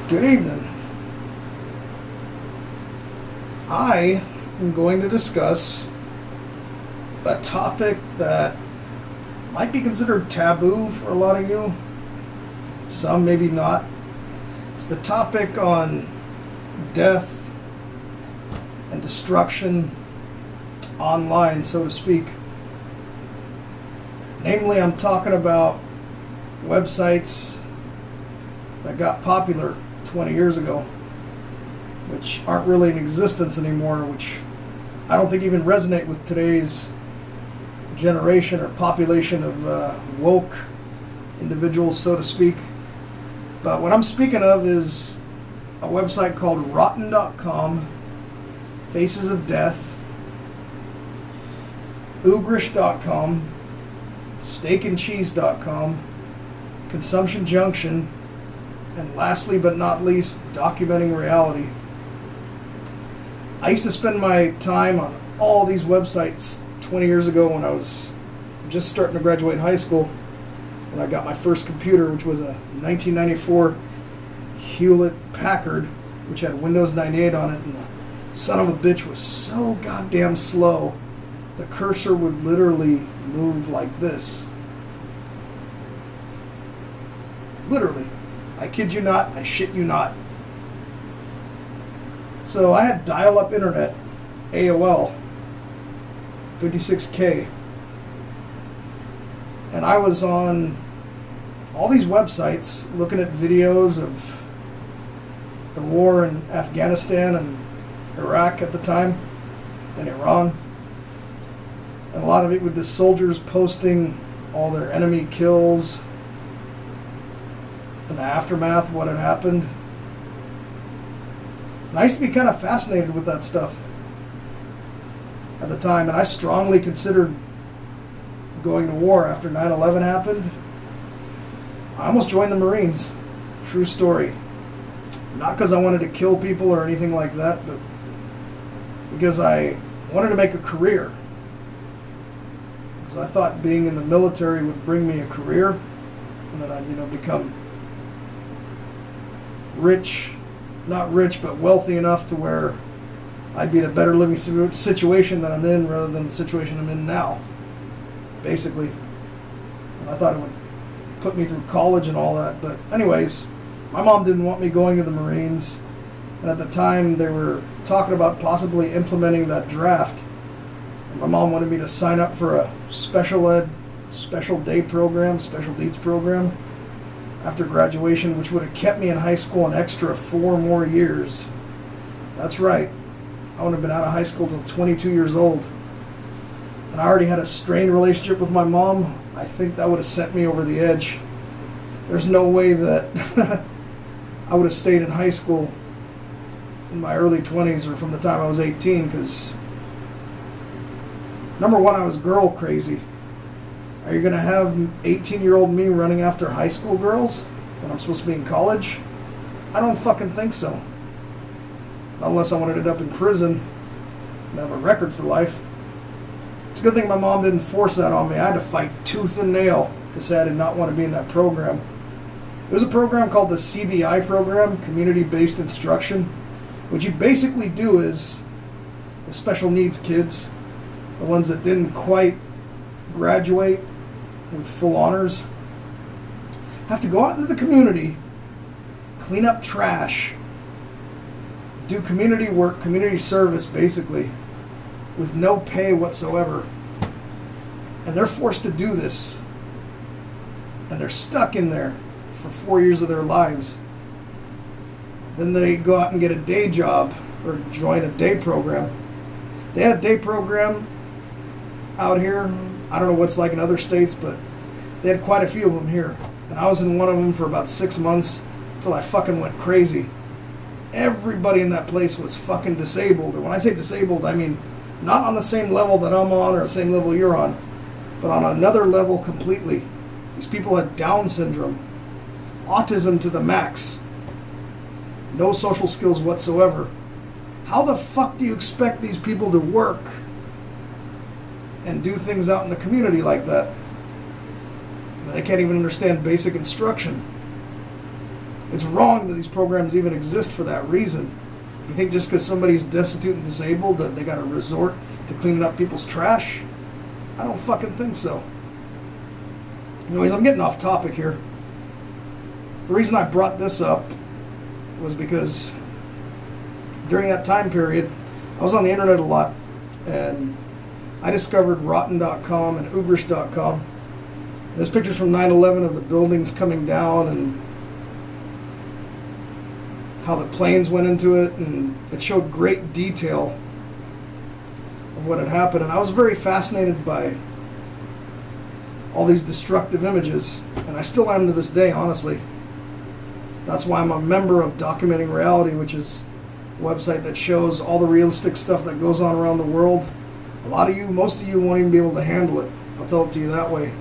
Good evening. I am going to discuss a topic that might be considered taboo for a lot of you. Some maybe not. It's the topic on death and destruction online, so to speak. Namely, I'm talking about websites that got popular 20 years ago, which aren't really in existence anymore, which I don't think even resonate with today's generation or population of woke individuals, so to speak. But what I'm speaking of is a website called rotten.com, Faces of Death, oogrish.com, steakandcheese.com, Consumption Junction, and lastly but not least, Documenting Reality. I used to spend my time on all these websites 20 years ago when I was just starting to graduate high school, when I got my first computer, which was a 1994 Hewlett-Packard, which had Windows 98 on it, and the son of a bitch was so goddamn slow, the cursor would literally move like this. Literally. I kid you not, I shit you not. So I had dial-up internet, AOL, 56K. And I was on all these websites looking at videos of the war in Afghanistan and Iraq at the time, and Iran. And a lot of it with the soldiers posting all their enemy kills and the aftermath of what had happened. And I used to be kind of fascinated with that stuff at the time, and I strongly considered going to war after 9/11 happened. I almost joined the Marines. True story. Not because I wanted to kill people or anything like that, but because I wanted to make a career. Because I thought being in the military would bring me a career, and that I'd, become rich, not rich, but wealthy enough to where I'd be in a better living situation than I'm in rather than the situation I'm in now, basically. And I thought it would put me through college and all that. But anyways, my mom didn't want me going to the Marines. And at the time, they were talking about possibly implementing that draft. And my mom wanted me to sign up for a special ed, special day program, special needs program after graduation, which would have kept me in high school an extra 4 more years. That's right. I wouldn't have been out of high school till 22 years old. And I already had a strained relationship with my mom. I think that would have sent me over the edge. There's no way that I would have stayed in high school in my early 20s or from the time I was 18, because number one, I was girl crazy. Are you going to have 18-year-old me running after high school girls when I'm supposed to be in college? I don't fucking think so. Unless I wanted to end up in prison and have a record for life. It's a good thing my mom didn't force that on me. I had to fight tooth and nail to say I did not want to be in that program. It was a program called the CBI program, Community-Based Instruction. What you basically do is the special needs kids, the ones that didn't quite graduate with full honors, have to go out into the community, clean up trash, do community work, community service basically, with no pay whatsoever. And they're forced to do this. And they're stuck in there for 4 years of their lives. Then they go out and get a day job or join a day program. They had a day program out here. I don't know what's like in other states, but they had quite a few of them here. And I was in one of them for about 6 months until I fucking went crazy. Everybody in that place was fucking disabled. And when I say disabled, I mean not on the same level that I'm on or the same level you're on, but on another level completely. These people had Down syndrome, autism to the max, no social skills whatsoever. How the fuck do you expect these people to work and do things out in the community like that? They can't even understand basic instruction. It's wrong that these programs even exist for that reason. You think just because somebody's destitute and disabled that they got to resort to cleaning up people's trash? I don't fucking think so. Anyways, I'm getting off topic here. The reason I brought this up was because during that time period, I was on the internet a lot, and I discovered rotten.com and ugrish.com. There's pictures from 9/11 of the buildings coming down and how the planes went into it, and it showed great detail of what had happened. And I was very fascinated by all these destructive images, and I still am to this day, honestly. That's why I'm a member of Documenting Reality, which is a website that shows all the realistic stuff that goes on around the world. A lot of you, most of you won't even be able to handle it. I'll tell it to you that way.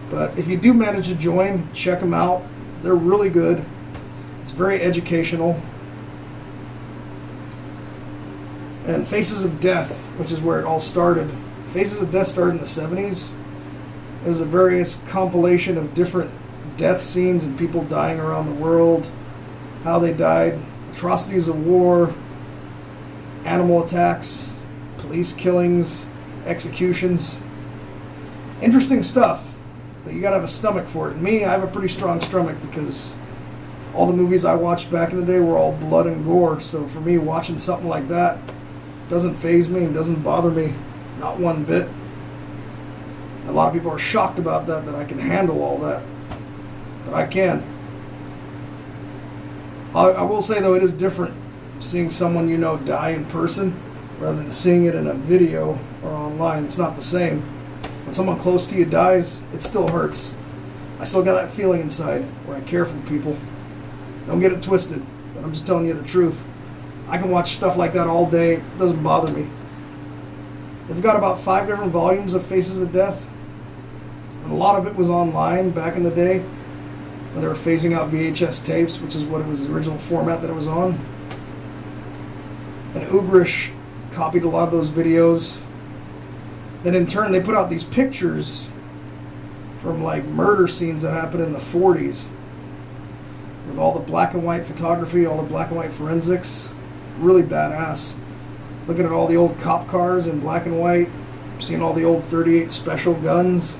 But if you do manage to join, check them out. They're really good. It's very educational. And Faces of Death, which is where it all started. Faces of Death started in the 70s. It was a various compilation of different death scenes and people dying around the world, how they died, atrocities of war, animal attacks, police killings, executions. Interesting stuff, but you gotta have a stomach for it. And me, I have a pretty strong stomach because all the movies I watched back in the day were all blood and gore. So for me, watching something like that doesn't faze me and doesn't bother me, not one bit. A lot of people are shocked about that I can handle all that. But I can. I will say, though, it is different seeing someone you know die in person rather than seeing it in a video or online. It's not the same. When someone close to you dies, it still hurts. I still got that feeling inside where I care for people. Don't get it twisted, but I'm just telling you the truth. I can watch stuff like that all day. It doesn't bother me. They've got about 5 different volumes of Faces of Death. And a lot of it was online back in the day when they were phasing out VHS tapes, which is what it was, the original format that it was on. And Ugrish copied a lot of those videos. Then in turn, they put out these pictures from like murder scenes that happened in the 40s with all the black and white photography, all the black and white forensics. Really badass. Looking at all the old cop cars in black and white, seeing all the old .38 special guns,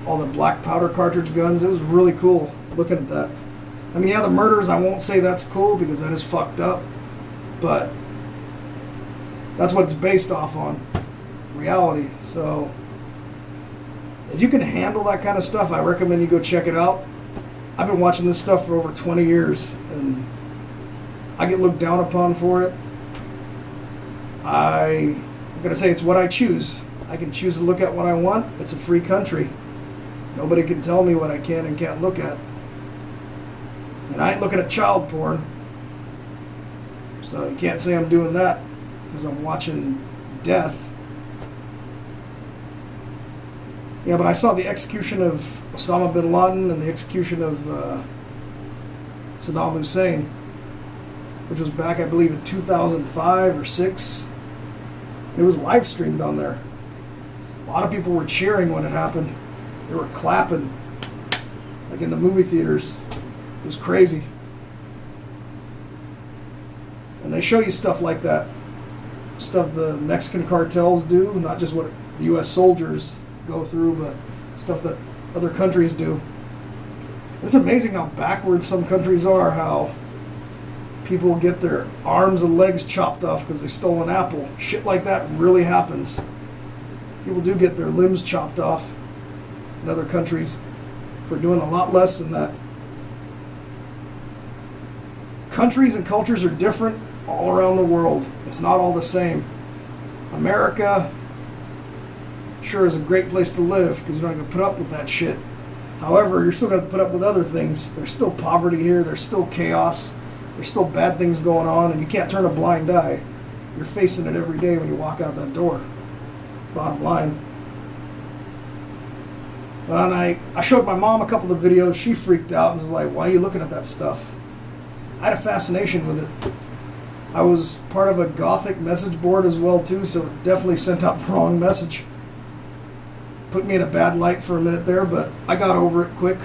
all the black powder cartridge guns. It was really cool looking at that. I mean, yeah, the murders, I won't say that's cool because that is fucked up, but that's what it's based off on, reality. So if you can handle that kind of stuff, I recommend you go check it out. I've been watching this stuff for over 20 years, and I get looked down upon for it. I'm going to say it's what I choose. I can choose to look at what I want. It's a free country. Nobody can tell me what I can and can't look at. And I ain't looking at child porn. So you can't say I'm doing that because I'm watching death. Yeah, but I saw the execution of Osama bin Laden and the execution of Saddam Hussein, which was back, I believe, in 2005 or 6. It was live streamed on there. A lot of people were cheering when it happened. They were clapping, like in the movie theaters. It was crazy. And they show you stuff like that. Stuff the Mexican cartels do, not just what the U.S. soldiers go through, but stuff that other countries do. It's amazing how backwards some countries are, how people get their arms and legs chopped off because they stole an apple. Shit like that really happens. People do get their limbs chopped off in other countries for doing a lot less than that. Countries and cultures are different all around the world. It's not all the same. America sure is a great place to live because you're not going to put up with that shit. However, you're still going to have to put up with other things. There's still poverty here. There's still chaos. There's still bad things going on, and you can't turn a blind eye. You're facing it every day when you walk out that door. Bottom line. And I showed my mom a couple of videos. She freaked out and was like, why are you looking at that stuff? I had a fascination with it. I was part of a Gothic message board as well, too, so it definitely sent out the wrong message. Put me in a bad light for a minute there, but I got over it quick.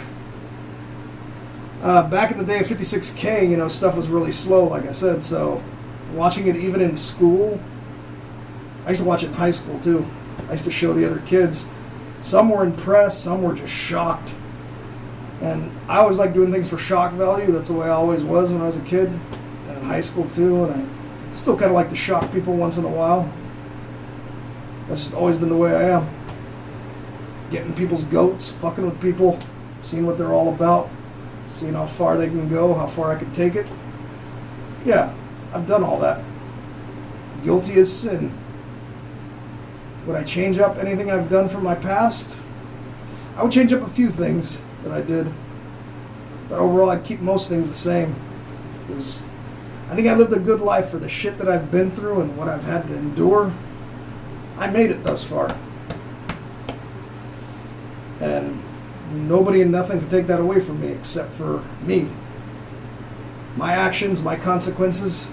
Back in the day of 56K, you know, stuff was really slow, like I said, so watching it even in school, I used to watch it in high school too. I used to show the other kids. Some were impressed, some were just shocked. And I always like doing things for shock value. That's the way I always was when I was a kid, and in high school too, and I still kind of like to shock people once in a while. That's just always been the way I am. Getting people's goats, fucking with people, seeing what they're all about, seeing how far they can go, how far I can take it. Yeah, I've done all that. Guilty as sin. Would I change up anything I've done from my past? I would change up a few things that I did, but overall I'd keep most things the same, because I think I lived a good life for the shit that I've been through and what I've had to endure. I made it thus far, and nobody and nothing can take that away from me except for me. My actions, my consequences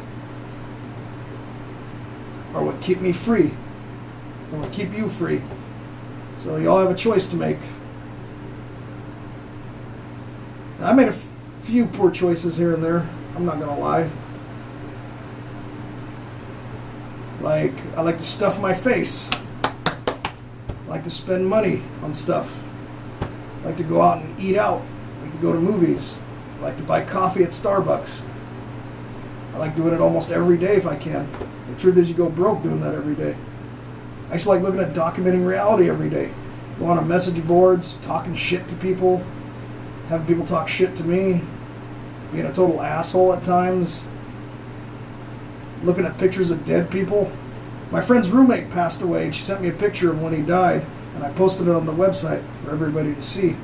are what keep me free and what keep you free. So y'all have a choice to make. I made a few poor choices here and there, I'm not gonna lie. Like, I like to stuff my face. I like to spend money on stuff. I like to go out and eat out. I like to go to movies. I like to buy coffee at Starbucks. I like doing it almost every day if I can. The truth is, you go broke doing that every day. I actually like looking at documenting reality every day. Going on message boards, talking shit to people, having people talk shit to me, being a total asshole at times, looking at pictures of dead people. My friend's roommate passed away, and she sent me a picture of when he died, and I posted it on the website for everybody to see.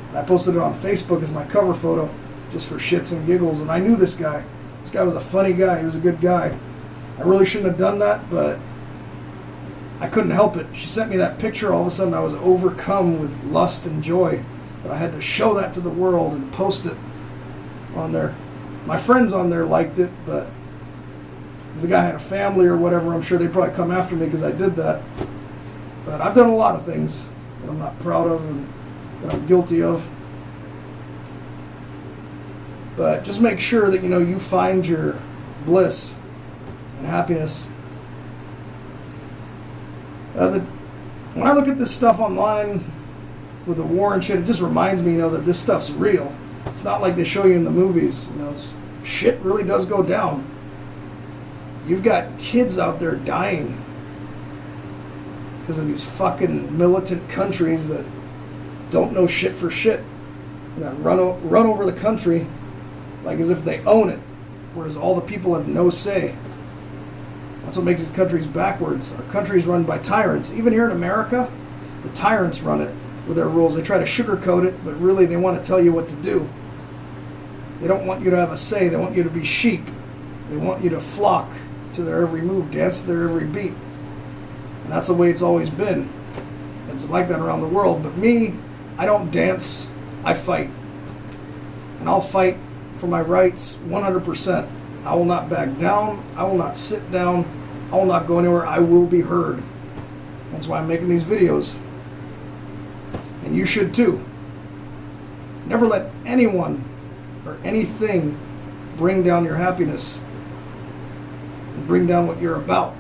And I posted it on Facebook as my cover photo, just for shits and giggles, and I knew this guy. This guy was a funny guy, he was a good guy. I really shouldn't have done that, but I couldn't help it. She sent me that picture, all of a sudden I was overcome with lust and joy. But I had to show that to the world and post it on there. My friends on there liked it, but if the guy had a family or whatever, I'm sure they'd probably come after me because I did that. But I've done a lot of things that I'm not proud of and that I'm guilty of. But just make sure that, you know, you find your bliss and happiness. When I look at this stuff online with the war and shit, it just reminds me, you know, that this stuff's real. It's not like they show you in the movies. You know, shit really does go down. You've got kids out there dying because of these fucking militant countries that don't know shit for shit, and that run over the country like as if they own it, whereas all the people have no say. That's what makes these countries backwards. Our country's run by tyrants. Even here in America, the tyrants run it with their rules. They try to sugarcoat it, but really they want to tell you what to do. They don't want you to have a say. They want you to be sheep. They want you to flock to their every move, dance to their every beat. And that's the way it's always been. It's like that around the world. But me, I don't dance, I fight. And I'll fight for my rights 100%. I will not back down. I will not sit down. I will not go anywhere. I will be heard. That's why I'm making these videos. And you should too. Never let anyone or anything bring down your happiness and bring down what you're about.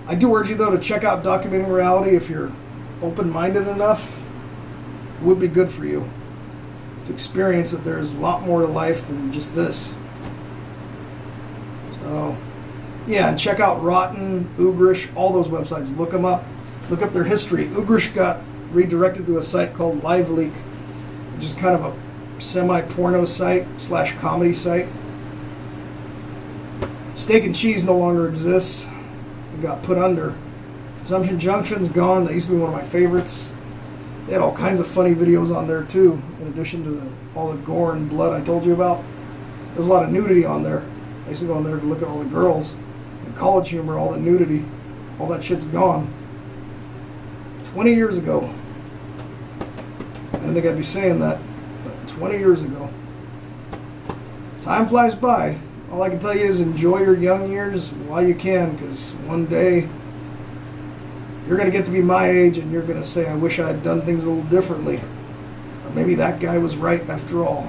I do urge you though to check out Documenting Reality if you're open-minded enough. It would be good for you to experience that there's a lot more to life than just this. So, yeah, and check out Rotten, Ugrish, all those websites. Look them up. Look up their history. Ugrish got redirected to a site called LiveLeak, which is kind of a semi-porno site / comedy site. Steak and Cheese no longer exists. It got put under. Consumption Junction's gone. That used to be one of my favorites. They had all kinds of funny videos on there too, in addition to all the gore and blood I told you about. There's a lot of nudity on there. I used to go on there to look at all the girls. And College Humor, all the nudity. All that shit's gone. 20 years ago. I didn't think I'd be saying that, but 20 years ago. Time flies by. All I can tell you is enjoy your young years while you can, because one day you're going to get to be my age and you're going to say, I wish I had done things a little differently. Or maybe that guy was right after all.